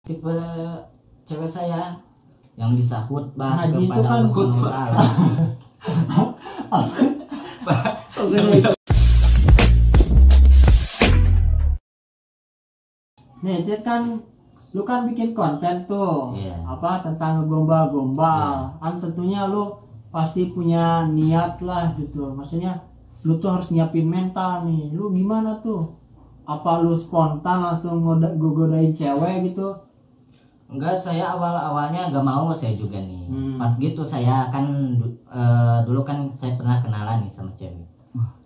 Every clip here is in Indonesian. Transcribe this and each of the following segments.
Tipe cewek saya yang bisa khutbah Haji itu kepada kan Allah Subhanahu wa Ta'ala. Nih, Cid kan lu kan bikin konten tuh, Iya. apa tentang gombal-gombal. Kan tentunya lu pasti punya niat lah gitu. Maksudnya lu tuh harus nyiapin mental nih. Lu gimana tuh? Apa lu spontan langsung godain cewek gitu? Enggak, saya awalnya gak mau saya juga nih. Pas gitu saya kan dulu kan saya pernah kenalan nih sama cewek.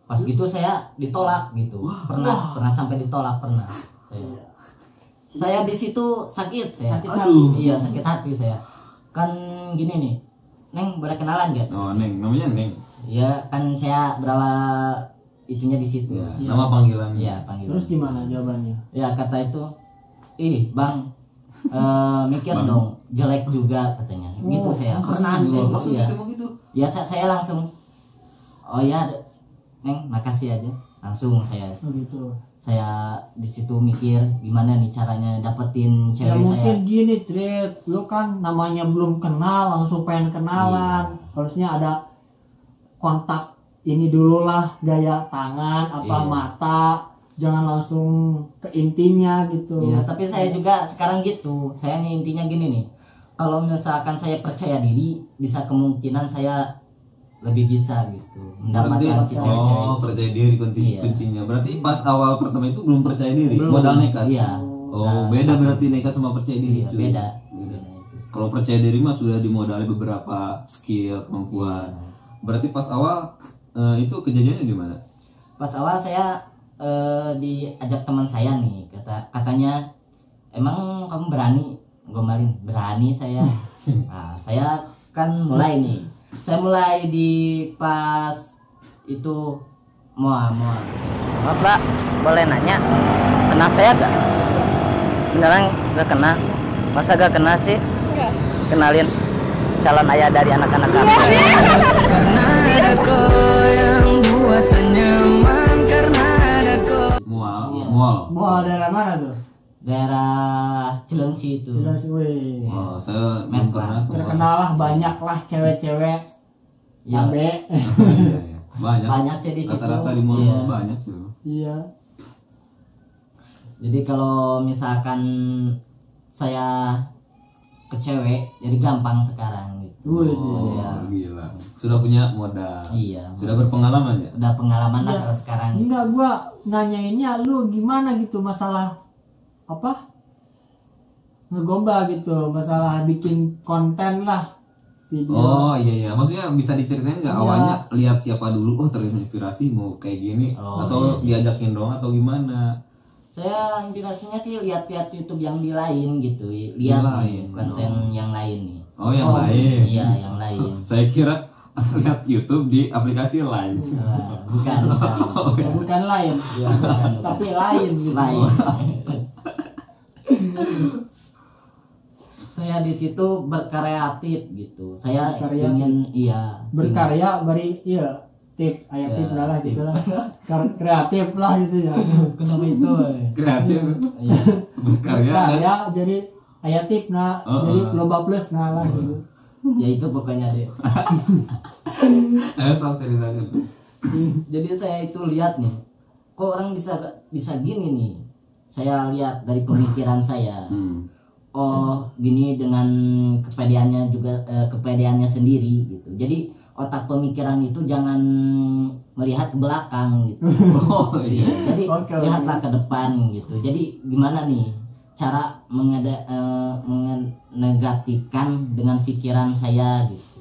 Pas gitu saya ditolak gitu. Pernah sampai ditolak pernah. Saya di situ sakit saya. Aduh. Iya, sakit hati saya. Kan gini nih. Neng, boleh kenalan gak? Oh, Neng, namanya Neng. Iya, kan saya berapa itunya di situ. Ya, nama panggilan. Iya, panggilan. Terus gimana jawabannya? Ya kata itu, Bang, mikir Bang. dong, jelek juga katanya. Gitu saya. Pernah saya gitu Maksudnya ya. itu begitu. Ya saya langsung, oh ya, Neng, makasih aja. Langsung saya Oh gitu. di situ mikir gimana nih caranya dapetin Ya cewek mungkin saya. gini, Cid, lu kan namanya belum kenal langsung pengen kenalan. Harusnya ada kontak ini dulu lah, gaya tangan apa Iya. mata, jangan langsung ke intinya gitu. Iya, tapi saya juga sekarang gitu. Saya nih intinya gini nih. Kalau misalkan saya percaya diri, bisa kemungkinan saya lebih bisa gitu mendapatkan si cewek-cewek. Oh, percaya diri Iya. kuncinya. Berarti pas awal pertama itu belum percaya diri, Belum. modal nekat. Iya. Oh, Nah, beda berarti nekat sama percaya diri. Iya, cuy. beda. Kalau percaya diri mah sudah dimodali beberapa skill, kemampuan. Berarti pas awal itu kejadiannya di mana? Pas awal saya diajak teman saya nih, katanya, emang kamu berani gombalin? Berani saya. Nah, saya kan mulai nih. Saya mulai di pas itu Maaf Pak, boleh nanya, kena saya gak? Beneran gak kena? Masa gak kena sih? Kenalin calon ayah dari anak-anak kami. Karena ada kau yang buat senyaman. Karena ada kau. Mual. Mau daerah mana tuh? Daerah Cilengsi itu. Jelas, weh. Oh, saya belum pernah. Terkenal lah, banyak lah cewek-cewek Iya. cabe. Iya, iya. Banyak. Banyak sih di situ. Rata-rata di mall Iya. banyak tuh. Iya. Jadi kalau misalkan saya ke cewek, jadi gampang sekarang gitu. Wih, Oh, Iya. gila. Sudah punya modal. Iya. Sudah berpengalaman ya? Udah pengalaman lah Iya. kalau sekarang. Enggak, gua nanyainnya lu gimana gitu masalah apa? Ngegombal gitu, masalah bikin konten lah. Video. Oh iya iya, maksudnya bisa diceritain nggak Iya. awalnya lihat siapa dulu? Oh terinspirasi mau kayak gini, Oh, atau iya. diajakin dong atau gimana? Saya inspirasinya sih lihat-lihat YouTube yang di lain gitu. Lihat nih, lain, konten yang lain nih. Oh yang lain. Iya, yang lain. Saya kira lihat YouTube di aplikasi lain. Nah, bukan. Ya, bukan lain, Iya, bukan. tapi lain gitu. Lain. Saya di situ berkreatif gitu. Saya Berkarya. ingin Berkarya bari iya tip aya Ya, tip lah tip. gitu lah. Kreatif lah gitu ya. kenapa itu? Kreatif, Iya. berkarya. Berkarya jadi aya tip nah, Oh, jadi oh. loba plus nah lah gitu. Ya itu pokoknya deh. Sok ceritain. Jadi saya itu lihat nih, kok orang bisa gini nih. Saya lihat dari pemikiran saya. Oh, gini dengan kepedeannya juga kepedeannya sendiri gitu. Jadi otak pemikiran itu jangan melihat ke belakang gitu. Oh Iya, iya. jadi Oke, lihatlah ke depan gitu. Jadi gimana nih cara menegatifkan dengan pikiran saya gitu.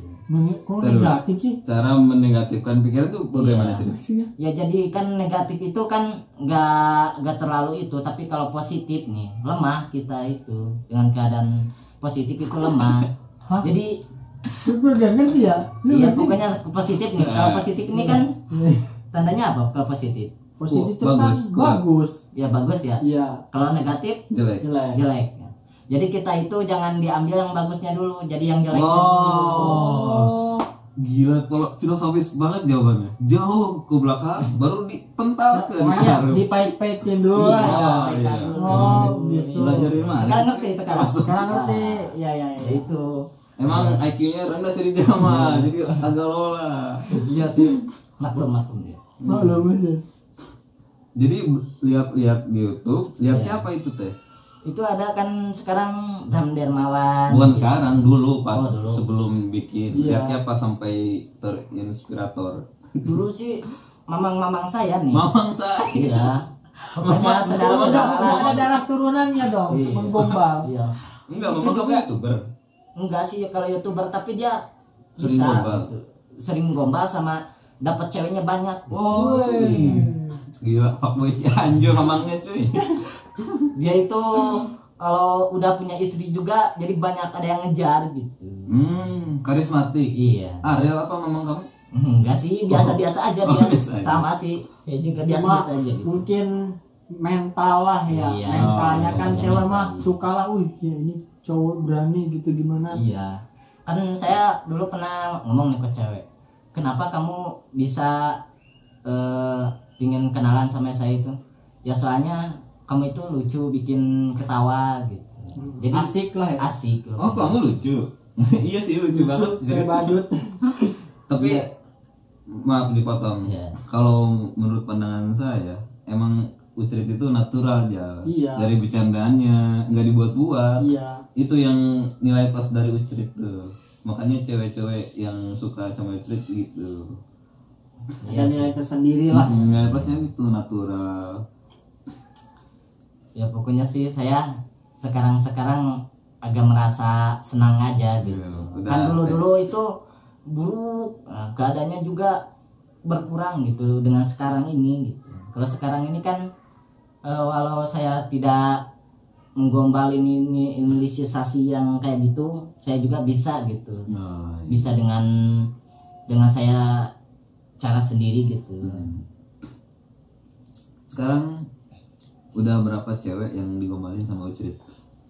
Kok Terus. negatif sih? Cara menegatifkan pikiran itu bagaimana Iya. ceritanya? Ya jadi kan negatif itu kan nggak terlalu itu, tapi kalau positif nih lemah kita itu dengan keadaan positif itu lemah. Hah? Jadi Gue gak ngerti ya. Lu iya ngerti? pokoknya positif nih. Kalau positif ini kan tandanya apa? Kalau positif Positif itu Bagus, kan bagus. ya bagus ya. Iya, Kalau negatif Jelek. jelek. jelek. Jadi kita itu jangan diambil yang bagusnya dulu, jadi yang jeleknya dulu. Oh. Gila, kalau filosofis banget jawabannya. Jauh ke belakang, baru dipental ke Pokoknya taruh. dipait-paitin dulu lah. Iya. Oh, gitu. Belajar dari mana? Sekarang ngerti sekarang. Sekarang ngerti. Ya ya Ya ya. itu. Emang IQ-nya rendah sih di Jama, jadi agak lola. Iya sih. Maklum dia. Maklum aja. Jadi lihat-lihat di YouTube, lihat Iya. siapa itu teh? Itu ada kan sekarang Bram Dermawan. Bukan sekarang, dulu pas Oh, dulu. sebelum bikin. Iya. Lihat siapa sampai terinspirator. Dulu sih mamang-mamang saya nih. Mamang saya. Iya. Pokoknya Udah saudara-saudara. ada darah turunannya dong, Iya. menggombal. Iya. Enggak, Itu mamang kamu juga. YouTuber. Enggak sih kalau YouTuber, tapi dia Sering bisa gombal. gitu. Sering gombal sama dapat ceweknya banyak. Oh, gila, fuckboy Cianjur mamangnya cuy. Dia itu kalau udah punya istri juga jadi banyak ada yang ngejar gitu. Karismatik. Iya. Ariel apa mamang kamu? Enggak sih, biasa-biasa aja Oh, dia. biasa aja. Sama sih. Saya juga Cuma biasa-biasa aja gitu. mungkin mental lah ya. Iya. Mentalnya Oh, kan iya, cewek mental. mah sukalah, wih ya ini cowok berani gitu gimana. Iya. Kan saya dulu pernah ngomong nih ke cewek. Kenapa kamu bisa pingin kenalan sama saya itu? Ya soalnya kamu itu lucu, bikin ketawa gitu. Jadi Asik lah ya. asik. Oh, kamu lucu. Iya sih, lucu banget sih. Kayak badut. Tapi Iya. maaf dipotong. Iya. Kalau menurut pandangan saya, emang Ucrit itu natural aja. Iya. Dari bercandanya, nggak dibuat-buat. Iya. Itu yang nilai plus dari Ucrit tuh. Makanya cewek-cewek yang suka sama Ucrit gitu. Ada nilai tersendiri lah. Nilai plusnya gitu natural. Ya pokoknya sih saya sekarang agak merasa senang aja gitu. Iya, udah. Kan dulu itu buruk, keadaannya juga berkurang gitu dengan sekarang ini gitu. Kalau sekarang ini kan walau saya tidak menggombal ini inisiasi yang kayak gitu, saya juga bisa gitu. Nah, Bisa dengan saya cara sendiri gitu. sekarang udah berapa cewek yang digombalin sama Ucrit?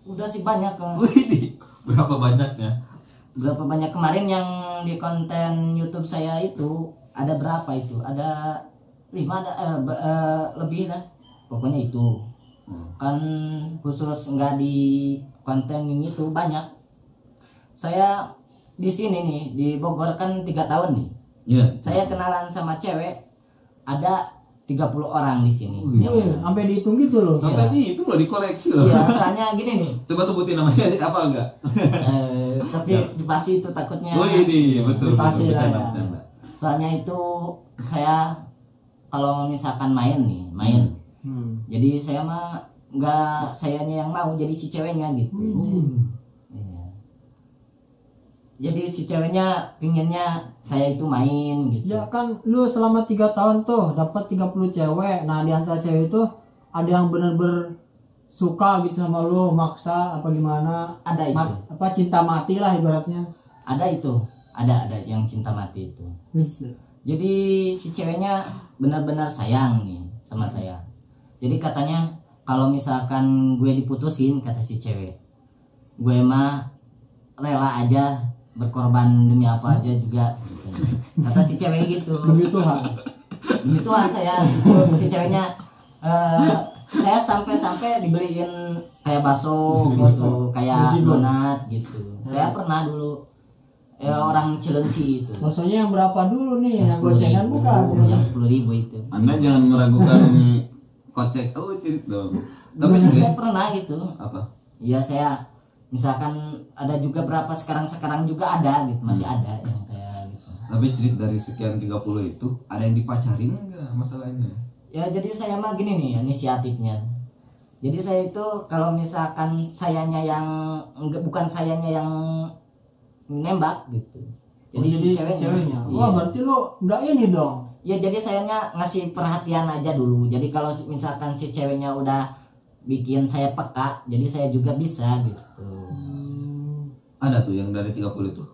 Udah sih banyak. Wih, berapa banyaknya? Berapa banyak kemarin yang di konten YouTube saya itu ada berapa itu? Ada 5 ada lebih lah. Pokoknya itu. Kan khusus nggak di konten ini tuh banyak. Saya di sini nih di Bogor kan 3 tahun nih. Iya. Saya kenalan sama cewek ada 30 orang di sini. Wih, sampai dihitung gitu loh. Sampai nih itu loh dikoleksi loh. Iya, soalnya gini nih. Coba sebutin namanya sih apa enggak? Tapi dipasi itu takutnya. Oh ini betul. Pasti lah, ya. Bercanda. Soalnya itu saya kalau misalkan main. Jadi saya mah nggak sayanya yang mau, jadi si ceweknya gitu. Iya. Jadi si ceweknya pinginnya saya itu main gitu. Ya kan lu selama 3 tahun tuh dapat 30 cewek. Nah, di antara cewek itu ada yang bener-bener suka gitu sama lu, maksa apa gimana? Ada itu. Apa cinta mati lah ibaratnya. Ada itu. Ada yang cinta mati itu. Jadi si ceweknya benar-benar sayang nih sama saya. Jadi katanya kalau misalkan gue diputusin, kata si cewek, gue mah rela aja berkorban demi apa aja juga. Kata si cewek gitu. Demi Tuhan. Demi Tuhan saya itu si ceweknya saya sampai dibeliin kayak bakso gitu, kayak donat gitu. Saya pernah dulu orang Cilengsi itu. Maksudnya yang berapa dulu nih? Yang gocengan bukan? Yang 10.000 itu. Anda jangan meragukan kocek. Oh Ucrit dong. Tapi Saya pernah gitu. apa? Iya saya misalkan ada juga berapa sekarang juga ada gitu, masih ada yang kayak gitu. Tapi Ucrit dari sekian 30 itu ada yang dipacarin enggak masalahnya? Ya jadi saya mah gini nih inisiatifnya. Jadi saya itu kalau misalkan sayanya yang enggak, bukan sayanya yang nembak gitu. Jadi si ceweknya. Iya. Wah, berarti lu nggak ini dong. Ya jadi sayanya ngasih perhatian aja dulu. Jadi kalau misalkan si ceweknya udah bikin saya peka, jadi saya juga bisa gitu. Ada tuh yang dari 30 itu.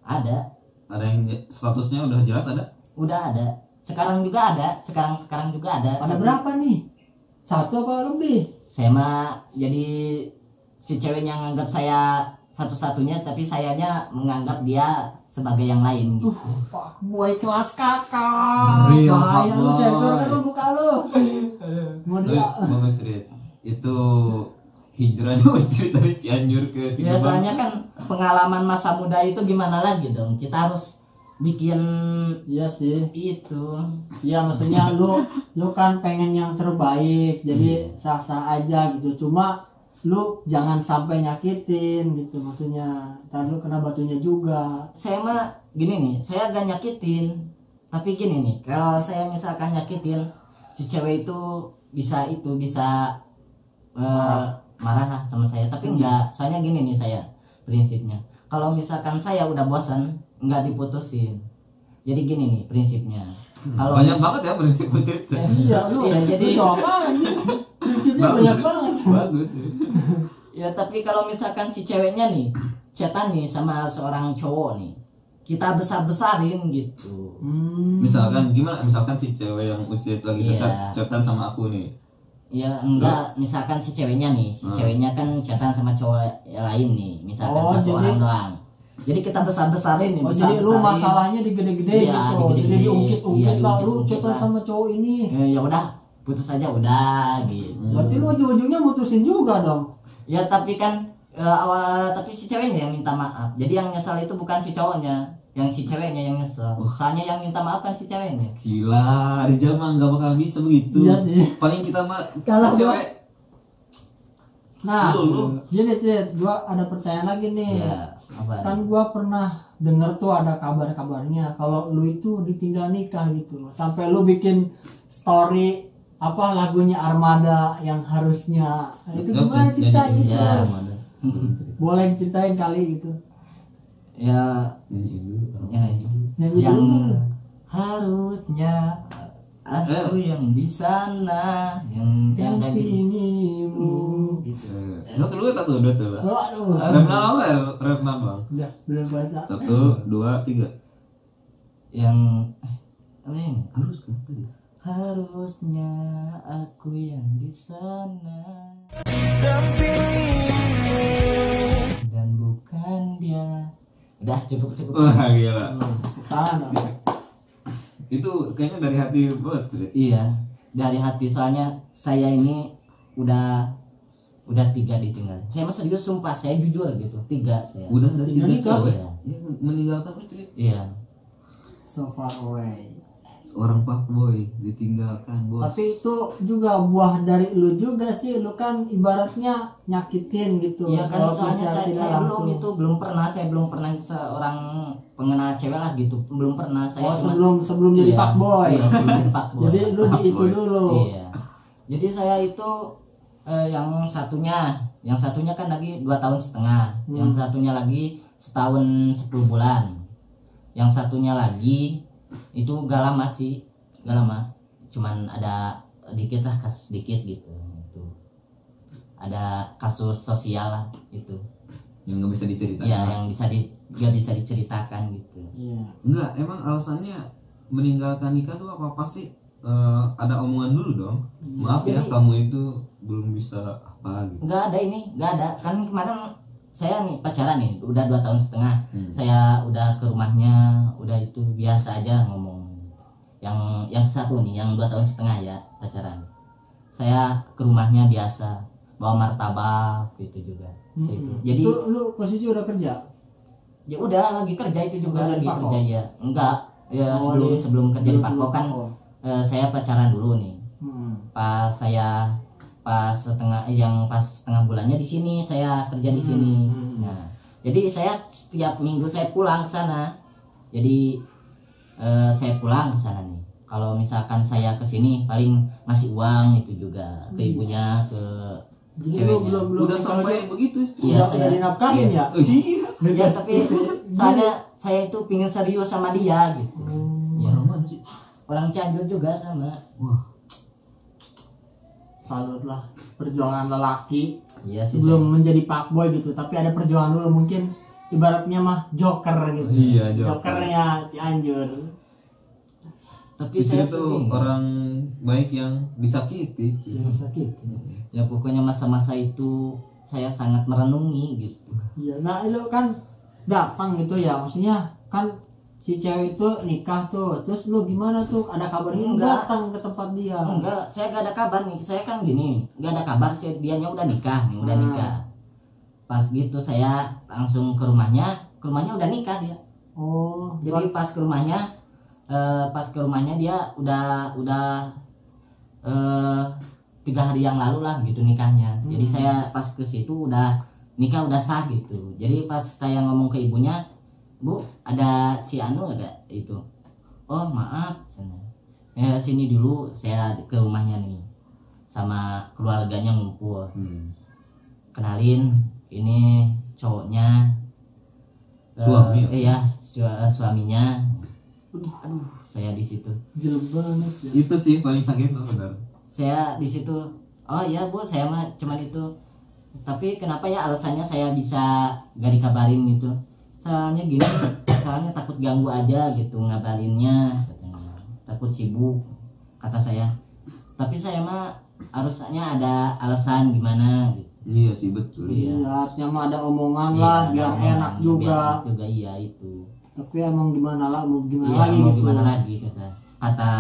Ada. Ada yang statusnya udah jelas ada? Udah ada. Sekarang juga ada. Sekarang juga ada. Ada Tapi berapa nih? 1 apa lebih? saya mah jadi si ceweknya nganggap saya satu-satunya, tapi sayanya menganggap dia sebagai yang lain gitu. Boy kelas kakak. Real Bahaya lu, fuckboy. sektor kan lu buka lu. Mau Tapi dia. bagus Rit. Itu hijrahnya Ucrit dari Cianjur ke Ya Cikebang. soalnya kan pengalaman masa muda itu gimana lagi dong, kita harus bikin Iya sih. itu. Iya maksudnya lu kan pengen yang terbaik, jadi sah-sah aja gitu. Cuma lu jangan sampai nyakitin gitu maksudnya. Ntar lu kena batunya juga. Saya mah gini nih, saya gak nyakitin, tapi gini nih, kalau saya misalkan nyakitin si cewek itu bisa marah lah sama saya, tapi enggak. Soalnya gini nih, saya prinsipnya kalau misalkan saya udah bosan enggak diputusin. Jadi gini nih prinsipnya, kalau Banyak banget ya prinsip Ucrit. Iya lu, Iya, jadi- lu coba anjing. Prinsipnya banyak banget. Bagus. ya tapi kalau misalkan si ceweknya nih chatan nih sama seorang cowok nih, kita besar-besarin gitu. Misalkan gimana? Misalkan si cewek yang Ucrit lagi Iya. dekat chatan sama aku nih. Ya enggak, misalkan si ceweknya nih, si ceweknya kan chatan sama cowok lain nih, misalkan Oh, satu jadi- orang doang. Jadi kita besar-besarin nih, Oh, jadi lu besar-besarin. masalahnya digede-gedein Iya, gitu. digede-gedein. Jadi diungkit-ungkit Iya, lah lu diungkit-ungkit chatan lah. sama cowok ini. Ya udah, putus aja udah gitu. Berarti lu ujung-ujungnya mutusin juga dong. Ya tapi kan tapi si ceweknya yang minta maaf. Jadi yang nyesal itu bukan si cowoknya, yang si ceweknya yang nyesel. Soalnya yang minta maaf kan si ceweknya. Gila, Rijal mah nggak bakal bisa begitu. Iya sih. Paling kita mah Kalau cewek. Nah, Lu. gini Cid, gua ada pertanyaan lagi nih. Ya, apa? Kan gua pernah denger tuh ada kabar-kabarnya kalau lu itu ditinggal nikah gitu. Sampai lu bikin story apa lagunya Armada yang harusnya. Nah, itu gimana ceritanya itu? Ya, Boleh diceritain kali gitu. ya, Nyanyiin dulu. ya, Nyanyi yang dulu. harusnya aku yang di sana, yang kayak gitu. Pinimu. Gitu. Lu kedua tak tuh, dua tuh. Waduh. Rap nama apa ya? Rap nama. Udah, belum bahasa. 1, 2, 3. Yang apa ini? Harus kan tadi. Harusnya aku yang di sana dan bukan dia. Udah cukup. Wah gila. Tahan. Itu kayaknya dari hati banget. Rit. Iya, dari hati, soalnya saya ini udah 3 ditinggal. Saya mah serius sumpah, saya jujur gitu. 3 saya. Udah ada Tinggal 3 nikah, cewek ya? yang meninggalkan Ucrit. Iya. So far away. Seorang fuckboy ditinggalkan bos. Tapi itu juga buah dari lu juga sih. Lu kan ibaratnya nyakitin gitu. Iya kan, Walaupun soalnya secara tidak saya langsung. belum pernah seorang pengenal cewek lah gitu. Belum pernah saya. Oh, cuma- sebelum jadi Iya, fuckboy. Iya, sebelum jadi fuckboy. Jadi lu di itu Fuckboy. dulu. Iya. Jadi saya itu yang satunya kan lagi 2 tahun setengah, yang satunya lagi setahun 10 bulan, yang satunya lagi itu gak lama, cuman ada dikit lah, kasus dikit gitu. Itu ada kasus sosial lah itu, Yang nggak bisa diceritain. ya yang gak bisa diceritakan gitu. Iya. Enggak, emang alasannya meninggalkan nikah tuh apa sih? Ada omongan dulu dong. Maaf ya, Jadi- kamu itu belum bisa apa gitu. Nggak ada kan. Kemarin saya nih pacaran nih udah 2 tahun setengah. Saya udah ke rumahnya, udah itu biasa aja ngomong. Yang satu nih, yang 2 tahun setengah ya pacaran, saya ke rumahnya biasa bawa martabak gitu juga. Situ. Jadi Itu lu posisi udah kerja. ya udah lagi kerja itu juga, Kerja di lagi Pako? kerja ya. Enggak, ya Oh, sebelum kerja di Pako kan Pako. saya pacaran dulu nih. Hmm. Pas setengah bulannya di sini, saya kerja di sini. Nah, jadi saya setiap minggu saya pulang ke sana. Jadi saya pulang ke sana nih. Kalau misalkan saya ke sini paling ngasih uang itu juga ke ibunya, ke Jadi lu ceweknya. belum Udah sampai begitu. Iya, udah saya- dinafkahin ya. Iya. Ya tapi soalnya saya itu pingin serius sama dia gitu. Ya, Orang mana sih? orang Cianjur juga sama. Wah, Salut lah perjuangan lelaki Iya sih. sebelum menjadi fuckboy gitu. Tapi ada perjuangan dulu, mungkin ibaratnya mah joker gitu. Iya, joker. Jokernya Cianjur. Tapi istri saya tuh sedih. orang baik yang disakiti. Sakit. Ya pokoknya masa-masa itu saya sangat merenungi gitu. Iya, nah itu kan datang gitu ya, maksudnya kan si cewek itu nikah tuh, terus lu gimana tuh, ada kabarnya lu Enggak. datang ke tempat dia? Enggak, saya gak ada kabar nih. Saya kan gini, gak ada kabar sih, dianya udah nikah nih, udah nikah. Pas gitu saya langsung ke rumahnya udah nikah dia. Oh, Jadi pas ke rumahnya dia udah 3 hari yang lalu lah gitu nikahnya. Jadi saya pas ke situ udah nikah udah sah gitu. Jadi pas saya ngomong ke ibunya, Bu, ada si Anu agak itu. Oh maaf, sini dulu, saya ke rumahnya nih sama keluarganya ngumpul. Kenalin, ini cowoknya, Suami ya? iya suaminya. Aduh, saya di situ. jelek banget ya. Itu sih paling sakit loh, benar. Saya di situ. Oh iya Bu, saya mah cuman itu. Tapi kenapa ya alasannya saya bisa gak dikabarin gitu? Soalnya gini, soalnya takut ganggu aja gitu ngabarinnya katanya. Takut sibuk kata saya. Tapi saya mah harusnya ada alasan gimana gitu. Iya sih betul. Iya. Iya, harusnya mah ada omongan Iya, lah ada biar omongan, enak juga. biar enak juga iya itu. Tapi emang gimana lah, mau gimana Iya, lagi mau gitu. gimana lagi kata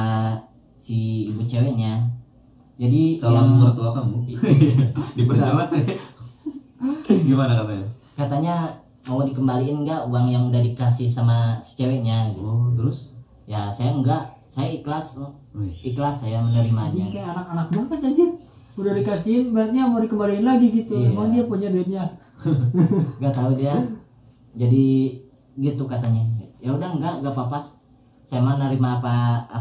si ibu ceweknya. Jadi Calon mertua kamu diperjelas gimana katanya? katanya mau dikembaliin enggak uang yang udah dikasih sama si ceweknya gitu. Oh terus? Ya saya enggak, saya ikhlas loh. Wih. Ikhlas saya Ini menerimanya. kayak anak-anak banget anjir. Udah dikasihin, berarti mau dikembaliin lagi gitu. Iya. Emang dia punya duitnya. Enggak tahu dia. Jadi gitu katanya. Ya udah enggak apa-apa. Saya mah nerima apa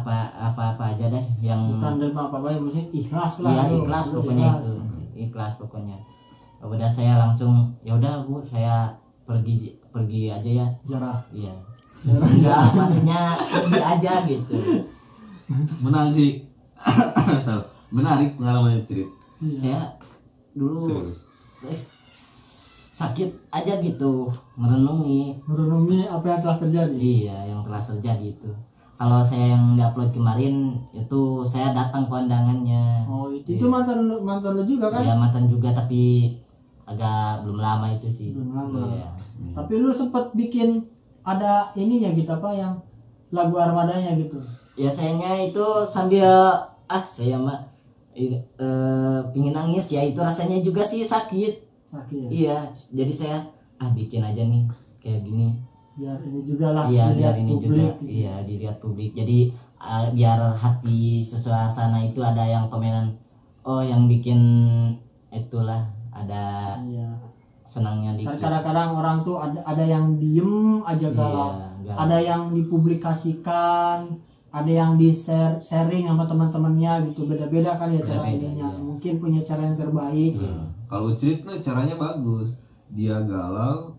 aja deh yang Bukan dari apa-apa ya, maksudnya ikhlas lah. iya lu. ikhlas Lu pokoknya ikhlas. itu. Ikhlas pokoknya. Ya udah saya langsung ya udah Bu, saya pergi aja ya. Jarah. Iya. Enggak, maksudnya pergi aja gitu. Menang sih. Menarik pengalamannya cerita. Iya. Saya dulu Serius. sakit aja gitu merenungi Merenungi apa yang telah terjadi. iya yang telah terjadi itu. Kalau saya yang upload kemarin itu saya datang ke undangannya. Oh, itu mantan lu juga kan? Iya mantan juga tapi agak belum lama itu sih. Belum lama. Iya. Tapi lu sempet bikin ada ininya gitu apa yang lagu armadanya gitu. Ya sayangnya itu sambil saya mah pingin nangis ya, itu rasanya juga sih sakit. Sakit ya. Iya, jadi saya bikin aja nih kayak gini. Biar ini juga lah. Iya, biar dilihat ini publik juga gitu. iya dilihat publik. Jadi biar hati suasana itu ada yang komenan, oh yang bikin itulah ada Iya. senangnya Kan dikit. kadang-kadang orang tuh ada yang diem aja galau. Iya, galau. Ada yang dipublikasikan, ada yang sharing sama teman-temannya gitu. Beda-beda kan ya cara Beda-beda, ininya. iya. Mungkin punya cara yang terbaik. Kalau Ucrit nih caranya bagus. Dia galau,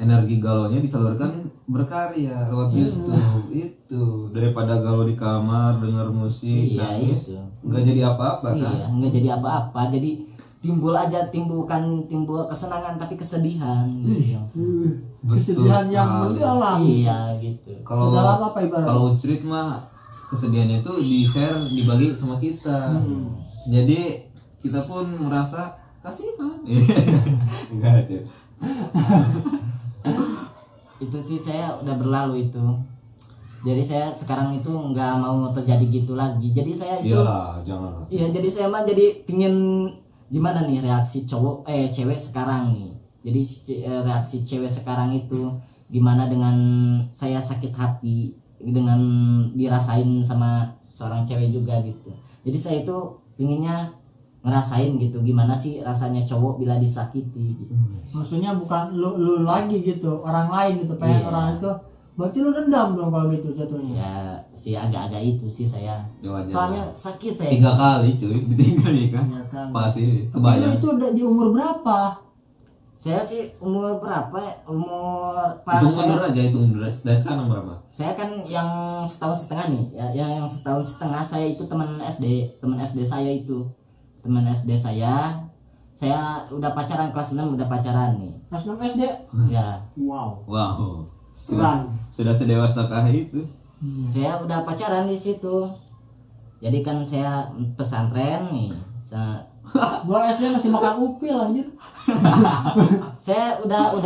energi galaunya disalurkan berkarya lewat YouTube. Itu daripada galau di kamar denger musik, Iya, nangis, itu. nggak jadi apa-apa kan? Iya, nggak jadi apa-apa. Jadi bukan timbul kesenangan tapi kesedihan. Gitu. Betul Kesedihan yang sekali. mendalam. Iya gitu. Kalau Sedalam apa ibaratnya? kalau Ucrit mah kesedihannya itu di-share, dibagi sama kita. Jadi kita pun merasa kasihan. Enggak aja. Itu sih saya udah berlalu itu. Jadi saya sekarang itu nggak mau terjadi gitu lagi. Jadi saya itu Ya, jangan. iya jadi saya mah jadi pingin gimana nih reaksi cewek sekarang nih. Jadi reaksi cewek sekarang itu gimana dengan saya sakit hati dengan dirasain sama seorang cewek juga gitu. Jadi saya itu pinginnya ngerasain gitu gimana sih rasanya cowok bila disakiti gitu. Maksudnya bukan lu lagi gitu, orang lain gitu, pengen Iya. orang itu. Berarti lu dendam dong kalau gitu jatuhnya. Ya sih agak-agak itu sih saya. Ya, wajar. Soalnya sakit saya. 3 kali cuy ditinggal nikah. Iya kan. Pasti Tapi lu kebayang. itu udah di umur berapa? Saya sih umur berapa ya? Umur pas Hitung saya, mundur aja, hitung mundur. Dari sekarang berapa? saya kan yang setahun setengah nih. Ya yang setahun setengah saya itu teman SD saya itu. Teman SD saya udah pacaran kelas 6 udah pacaran nih. Kelas 6 SD? Ya, Wow. Wow. Keren. Sudah sedewasakah itu? saya udah pacaran di situ. Jadi kan saya pesantren nih. Gua SD masih makan upil anjir. Saya udah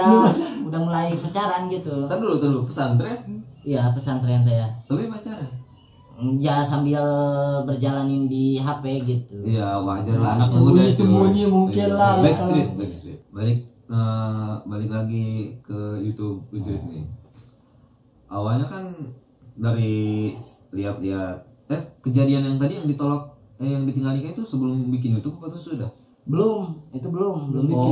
mulai pacaran gitu. Ntar dulu pesantren Iya, pesantren saya. tapi pacaran. Ya sambil berjalanin di HP gitu. Iya wajar lah anak muda cuy. Sembunyi mungkin Iya. lah. Backstreet. Balik lagi ke YouTube Ucrit nih. Awalnya kan dari lihat-lihat kejadian yang tadi yang ditolak yang ditinggal nikah itu sebelum bikin YouTube atau sudah? Belum bikin.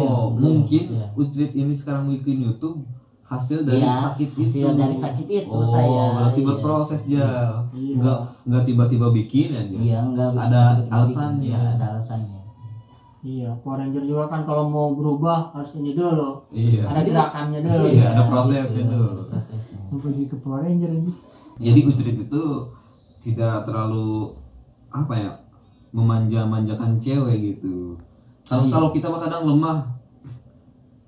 Oh, Belum. mungkin Iya. Ucrit ini sekarang bikin YouTube hasil dari Iya, sakit itu. hasil dari sakit itu oh, saya. berarti Iya. berproses ya. Iya. Enggak tiba-tiba bikin aja. Iya, enggak Ada tiba-tiba alasannya. bikin. Iya, ada alasannya. Iya, Power Ranger juga kan kalau mau berubah harus ini dulu. Iya. Ada gerakannya dulu. Iya, ada prosesnya gitu, dulu. prosesnya. Pergi ke Power Ranger ini. Jadi Ucrit itu tidak terlalu apa ya memanja-manjakan cewek gitu. Kalau kita mah kadang lemah,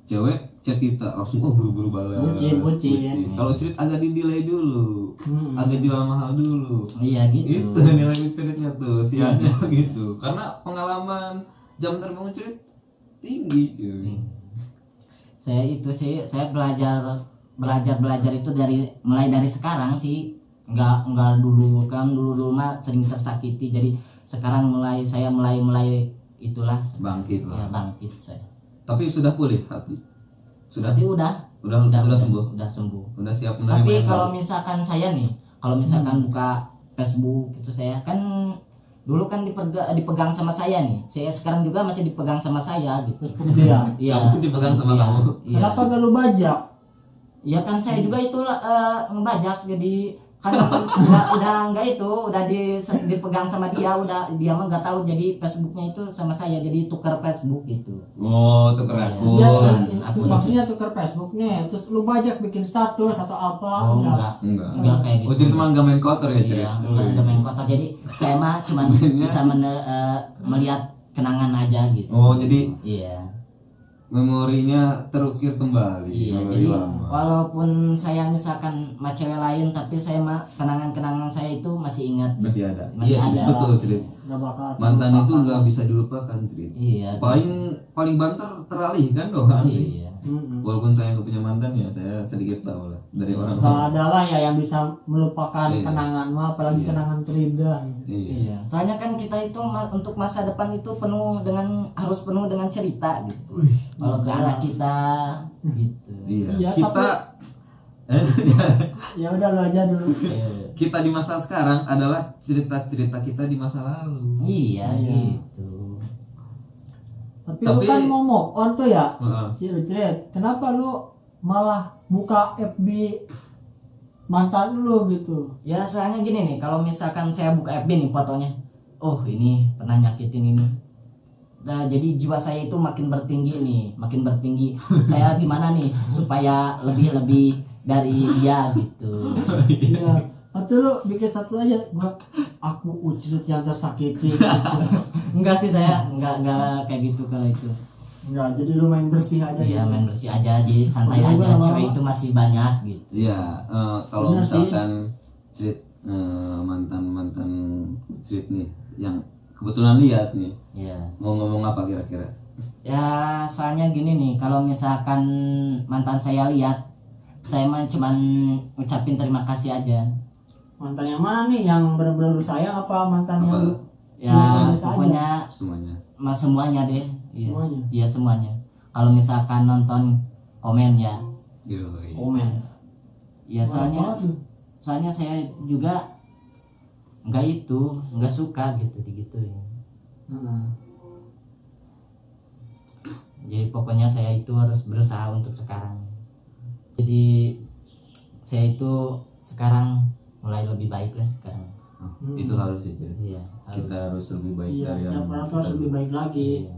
cewek chat kita langsung buru-buru balas. Bucin. Kalau Ucrit agak di delay dulu, agak jual mahal dulu. Iya gitu. Itu nilai Ucritnya tuh sialnya gitu. Karena pengalaman jam terbang Ucrit tinggi cuy. Saya belajar itu mulai dari sekarang sih. Enggak dulu mah sering tersakiti, jadi sekarang saya mulai itulah Bangkit ya, lah. bangkit saya. Tapi sudah pulih hati. Sudah Berarti udah sembuh. udah sembuh. Udah siap menerima Tapi yang kalau baru. misalkan saya nih, buka Facebook gitu, saya kan dulu kan dipegang sama saya nih. Saya sekarang juga masih dipegang sama saya gitu. Iya. Iya. Kamu dipegang sama Iya, kamu. iya. Kenapa gak lu bajak? Ya kan saya juga itu ngebajak, jadi kan udah dipegang sama dia mah nggak tahu, jadi Facebooknya itu sama saya, jadi tukar Facebook gitu. Oh, tuker Iya. aku. Dia aku itu maksudnya tuker Facebook nih, terus lu bajak bikin status atau apa? Oh enggak Enggak. kayak gitu. Ucrit mah enggak main kotor ya, Crit? Iya, enggak main kotor, jadi saya mah cuman bisa melihat kenangan aja gitu. Oh, jadi Iya. memorinya terukir kembali. Iya, memori jadi lama. walaupun saya misalkan sama cewek lain, tapi saya mah kenangan saya itu masih ingat. masih ada. Masih Iya, ada. betul, Crit. Gak bakal. Mantan itu enggak bisa dilupakan, Crit. Iya. Paling banter teralihkan doang. Iya. Walaupun saya nggak punya mantan ya, saya sedikit tahu lah dari orang. Kalau ada lah ya yang bisa melupakan Iya. kenangan mah, apalagi Iya. kenangan terindah. Iya. Iya, soalnya kan kita itu untuk masa depan itu harus penuh dengan cerita gitu. Kalau ke anak kita gitu. Iya. Iya, Kita Ya udah lu aja dulu. Iya. kita di masa sekarang adalah cerita-cerita kita di masa lalu. Iya, Iya. gitu. Tapi Tapi- lu kan mau move on tuh ya, Heeh. si Ucret. Kenapa lu malah buka FB mantan lu gitu? Ya soalnya gini nih, kalau misalkan saya buka FB nih fotonya, oh ini pernah nyakitin ini. Nah, jadi jiwa saya itu makin bertinggi. Saya gimana nih supaya lebih dari dia gitu. Iya. Atau lu bikin status aja, aku Ucret yang tersakiti. Enggak sih, saya enggak kayak gitu kalau itu. Enggak, jadi lu main bersih aja. Iya, gitu. main bersih aja, jadi santai Padahal aja. lama-lama- Cewek itu masih banyak gitu. Iya, kalau Bener sih. misalkan Crit mantan Crit nih yang kebetulan lihat nih, Iya. mau ngomong apa kira-kira? Ya soalnya gini nih, kalau misalkan mantan saya lihat, saya mah cuman ucapin terima kasih aja. Mantan yang mana nih? Yang benar-benar lu sayang apa mantan Apa? yang lu Ya biasa aja? pokoknya Semuanya. semuanya deh. Iya. Semuanya? Iya semuanya. Kalau misalkan nonton komen ya, Yoi. komen? ya Apa tuh? soalnya saya juga nggak suka gitu digituin. Heeh. Jadi pokoknya saya itu harus berusaha untuk sekarang. Jadi saya itu sekarang mulai lebih baik lah sekarang. Itu harus sih, Crit. Iya. Kita harus lebih baik Iya, dari setiap yang orang tuh harus kita lebih baik lagi. Iya.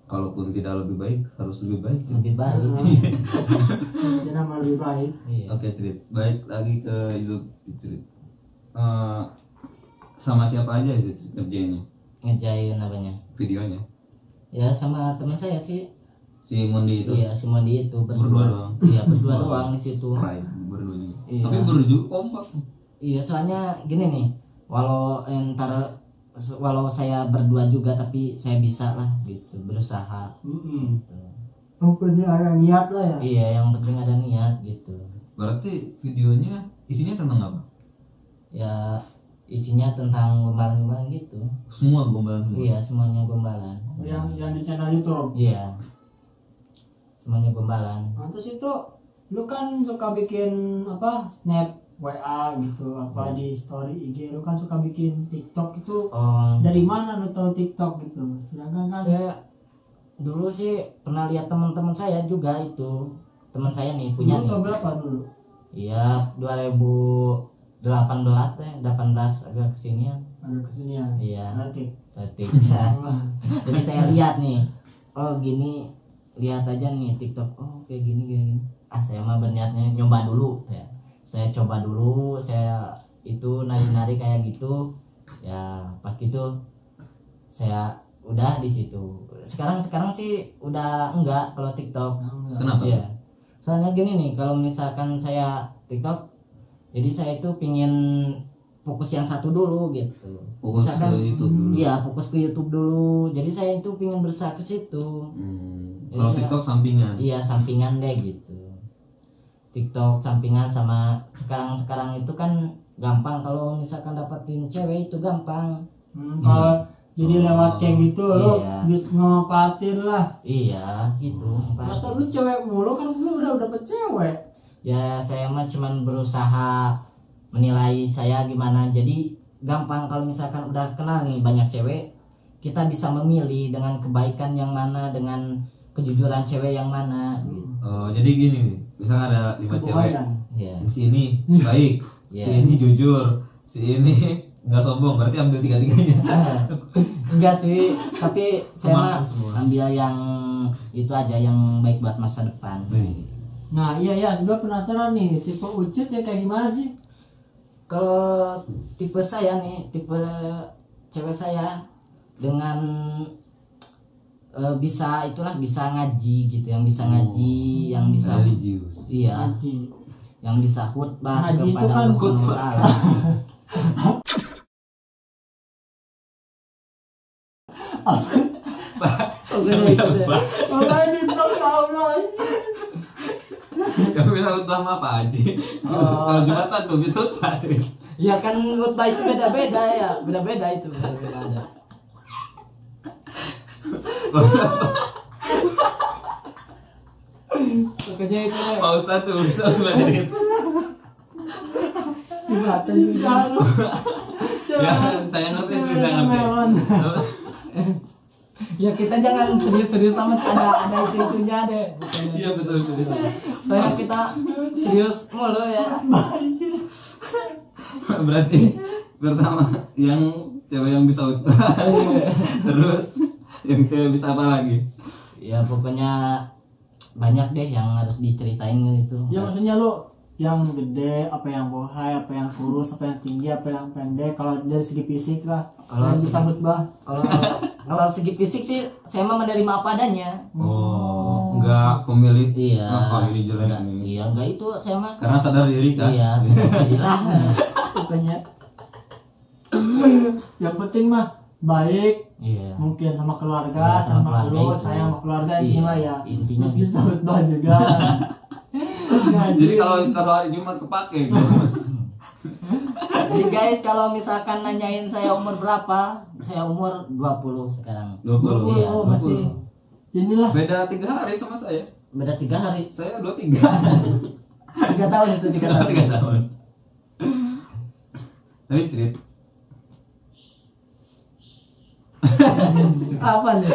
Kalaupun tidak lebih baik, harus lebih baik. Crit. Lebih baik. Jadi nama lebih baik. Iya. Oke, Crit. Baik lagi ke hidup Crit. Sama siapa aja itu Crit, kerjanya? Ngerjain apanya? Videonya. Ya sama teman saya sih. Si Mondi itu. Iya, si Mondi itu Berdua doang. Iya, berdua doang di situ. Pride berdua juga. Iya. Tapi berdua kompak. Iya, soalnya gini nih, walau ntar walau saya berdua juga tapi saya bisa lah gitu berusaha. Gitu. Yang penting ada niat lah ya. Iya, yang penting ada niat gitu. Berarti videonya isinya tentang apa? Ya isinya tentang gombalan-gombalan gitu. Semua gombalan semua. Iya, semuanya gombalan. Yang di channel YouTube. Iya. Semuanya gombalan. Nah, terus itu lu kan suka bikin apa snap WA gitu apa di story IG, lu kan suka bikin TikTok itu. Dari mana lu tahu TikTok gitu? Sedangkan kan Saya dulu sih pernah lihat teman-teman saya juga itu. Teman saya nih punya lu nih. tau berapa dulu? Iya, 2018 deh, 18 agak kesini ya. Ada kesinian. Iya. Nanti. Detik. Jadi saya lihat nih, oh gini, lihat aja nih TikTok, oh kayak gini gini. Saya mah berniatnya nyoba dulu ya. Saya coba dulu, saya itu nari-nari kayak gitu. Ya, pas gitu saya udah di situ. Sekarang sih udah enggak kalau TikTok. Kenapa? Iya. Soalnya gini nih, kalau misalkan saya TikTok, jadi saya itu pingin fokus yang satu dulu gitu. Fokus Misalkan, ke YouTube dulu. Iya, fokus ke YouTube dulu. Jadi saya itu pingin berusaha ke situ. Kalau saya- TikTok sampingan. Iya, sampingan deh gitu. TikTok sampingan sama sekarang itu kan gampang kalau misalkan dapetin cewek itu gampang. Kalau jadi lewat kayak gitu lu Iya. bisa ngepatin lah. Iya, gitu. Masa lu cewek mulu kan lu udah dapet cewek. Ya saya mah cuman berusaha menilai saya gimana. Jadi gampang kalau misalkan udah kenal nih banyak cewek, kita bisa memilih dengan kebaikan yang mana, dengan kejujuran cewek yang mana gitu. Jadi gini, misalnya ada 5 cewek, Kebohongan. Ya. si ini baik, si Iya. ini jujur, si ini nggak sombong, berarti ambil tiga-tiganya. Enggak sih, tapi saya mah Kemakan semua. ambil yang itu aja yang baik buat masa depan. Nah iya gue penasaran nih tipe Ucut ya kayak gimana sih? Kalau tipe saya nih, tipe cewek saya dengan bisa ngaji gitu, yang bisa ngaji, yang bisa Religius. iya, Ngaji. yang bisa khutbah Ngaji itu kepada kan Allah Subhanahu wa Ta'ala. Yang bisa khutbah. Makanya di tahu lagi. Yang bisa khutbah mah apa aja. Kalau Jumatan tuh bisa khutbah sih. Ya kan khutbah itu beda-beda ya, beda-beda itu. Beda-beda. Pak Ustaz, Pokoknya itu deh. Pak Ustaz tuh bisa belajarin. Jumatan juga. Ya, saya ngerti itu, saya ngerti. Melon. Ya kita jangan serius-serius amat, ada itu-itunya deh. Iya betul. Soalnya kita serius mulu ya. Berarti pertama yang cewek yang bisa khutbah. Terus yang cewek bisa apa lagi? Ya pokoknya banyak deh yang harus diceritain gitu. Ya maksudnya lu yang gede, apa yang bohai, apa yang kurus, apa yang tinggi, apa yang pendek. Kalau dari segi fisik lah, Kalau yang bisa khutbah. Kalau segi fisik sih saya mah menerima apa adanya. Oh, enggak pemilik. Iya. Apa ini jelek Enggak, nih? iya enggak itu saya mah. Karena sadar diri kan? Iya, alhamdulillah. Pokoknya yang penting mah baik, Iya. mungkin sama keluarga, Iya, sama sama keluarga lu, itu. sayang sama keluarga Iya, intinya ya. intinya Terus gitu. bisa khutbah juga. Jadi kalau hari Jumat kepake gitu. Jadi guys, kalau misalkan nanyain saya umur berapa, saya umur 20 sekarang. 20. Iya, Oh, masih inilah. Beda 3 hari sama saya. Beda 3 hari. Saya 23. 3 tahun itu 3 tahun. 3 tahun. Tapi cerit. Apa nih?